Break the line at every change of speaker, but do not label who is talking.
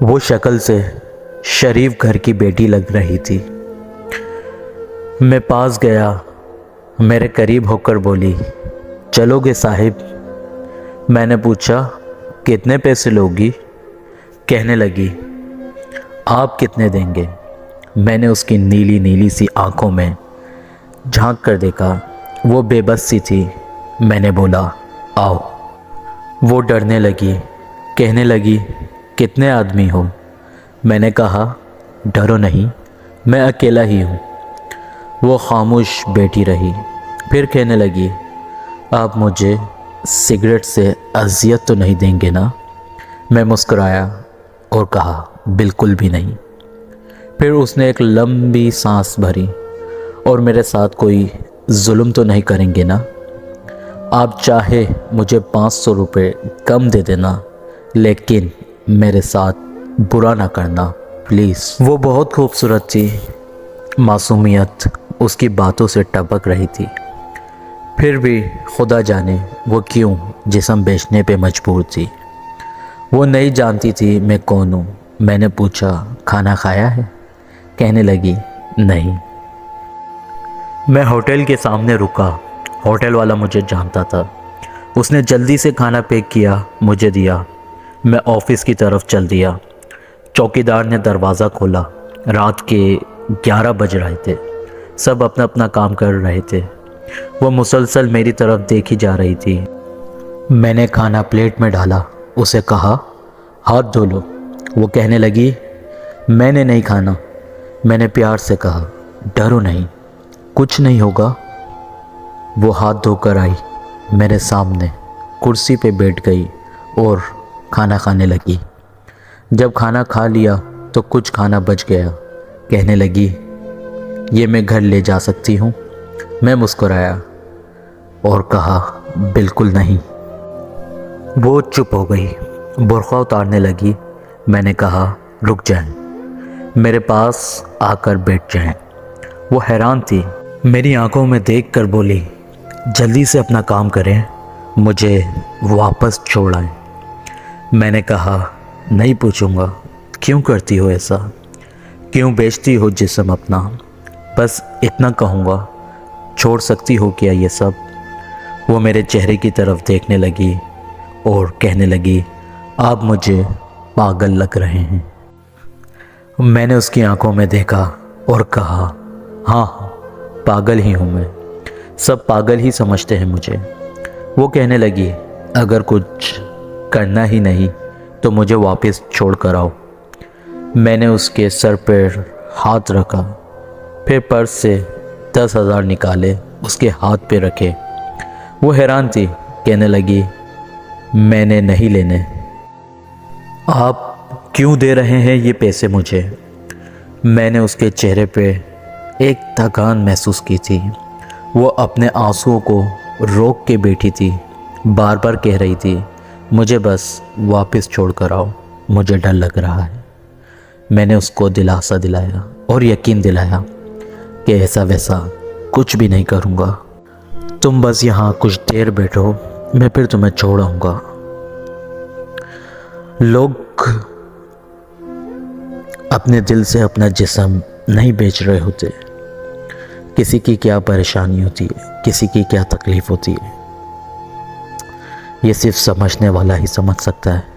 وہ شکل سے شریف گھر کی بیٹی لگ رہی تھی۔ میں پاس گیا، میرے قریب ہو کر بولی، چلو گے صاحب؟ میں نے پوچھا، کتنے پیسے لوگی؟ کہنے لگی، آپ کتنے دیں گے؟ میں نے اس کی نیلی نیلی سی آنکھوں میں جھانک کر دیکھا، وہ بے بس سی تھی۔ میں نے بولا، آؤ۔ وہ ڈرنے لگی، کہنے لگی، کتنے آدمی ہو؟ میں نے کہا، ڈرو نہیں، میں اکیلا ہی ہوں۔ وہ خاموش بیٹھی رہی، پھر کہنے لگی، آپ مجھے سگریٹ سے اذیت تو نہیں دیں گے نا؟ میں مسکرایا اور کہا، بالکل بھی نہیں۔ پھر اس نے ایک لمبی سانس بھری، اور میرے ساتھ کوئی ظلم تو نہیں کریں گے نا؟ آپ چاہے مجھے 500 روپے کم دے دینا، لیکن میرے ساتھ برا نہ کرنا پلیز۔ وہ بہت خوبصورت تھی، معصومیت اس کی باتوں سے ٹپک رہی تھی۔ پھر بھی خدا جانے وہ کیوں جسم بیچنے پہ مجبور تھی۔ وہ نہیں جانتی تھی میں کون ہوں۔ میں نے پوچھا، کھانا کھایا ہے؟ کہنے لگی، نہیں۔ میں ہوٹل کے سامنے رکا۔ ہوٹل والا مجھے جانتا تھا۔ اس نے جلدی سے کھانا پیک کیا، مجھے دیا۔ میں آفس کی طرف چل دیا۔ چوکیدار نے دروازہ کھولا۔ رات کے 11 بج رہے تھے۔ سب اپنا اپنا کام کر رہے تھے۔ وہ مسلسل میری طرف دیکھی جا رہی تھی۔ میں نے کھانا پلیٹ میں ڈالا، اسے کہا، ہاتھ دھو لو۔ وہ کہنے لگی، میں نے نہیں کھانا۔ میں نے پیار سے کہا، ڈرو نہیں، کچھ نہیں ہوگا۔ وہ ہاتھ دھو کر آئی، میرے سامنے کرسی پہ بیٹھ گئی اور کھانا کھانے لگی۔ جب کھانا کھا لیا تو کچھ کھانا بچ گیا۔ کہنے لگی، یہ میں گھر لے جا سکتی ہوں؟ میں مسکرایا اور کہا، بالکل نہیں۔ وہ چپ ہو گئی، برقع اتارنے لگی۔ میں نے کہا، رک جائیں، میرے پاس آ کر بیٹھ جائیں۔ وہ حیران تھی، میری آنکھوں میں دیکھ کر بولی، جلدی سے اپنا کام کریں، مجھے واپس چھوڑ آئیں۔ میں نے کہا، نہیں پوچھوں گا، کیوں کرتی ہو ایسا؟ کیوں بیچتی ہو جسم اپنا؟ بس اتنا کہوں گا، چھوڑ سکتی ہو کیا یہ سب؟ وہ میرے چہرے کی طرف دیکھنے لگی اور کہنے لگی، آپ مجھے پاگل لگ رہے ہیں۔ میں نے اس کی آنکھوں میں دیکھا اور کہا، ہاں پاگل ہی ہوں میں، سب پاگل ہی سمجھتے ہیں مجھے۔ وہ کہنے لگی، اگر کچھ کرنا ہی نہیں تو مجھے واپس چھوڑ کر آؤ۔ میں نے اس کے سر پر ہاتھ رکھا، پھر پرس سے 10,000 نکالے، اس کے ہاتھ پہ رکھے۔ وہ حیران تھی، کہنے لگی، میں نے نہیں لینے۔ آپ کیوں دے رہے ہیں یہ پیسے مجھے؟ میں نے اس کے چہرے پہ ایک تھکان محسوس کی تھی۔ وہ اپنے آنسوؤں کو روک کے بیٹھی تھی، بار بار کہہ رہی تھی، مجھے بس واپس چھوڑ کر آؤ، مجھے ڈر لگ رہا ہے۔ میں نے اس کو دلاسا دلایا اور یقین دلایا کہ ایسا ویسا کچھ بھی نہیں کروں گا، تم بس یہاں کچھ دیر بیٹھو، میں پھر تمہیں چھوڑ آؤں گا۔ لوگ اپنے دل سے اپنا جسم نہیں بیچ رہے ہوتے۔ کسی کی کیا پریشانی ہوتی ہے، کسی کی کیا تکلیف ہوتی ہے، یہ صرف سمجھنے والا ہی سمجھ سکتا ہے۔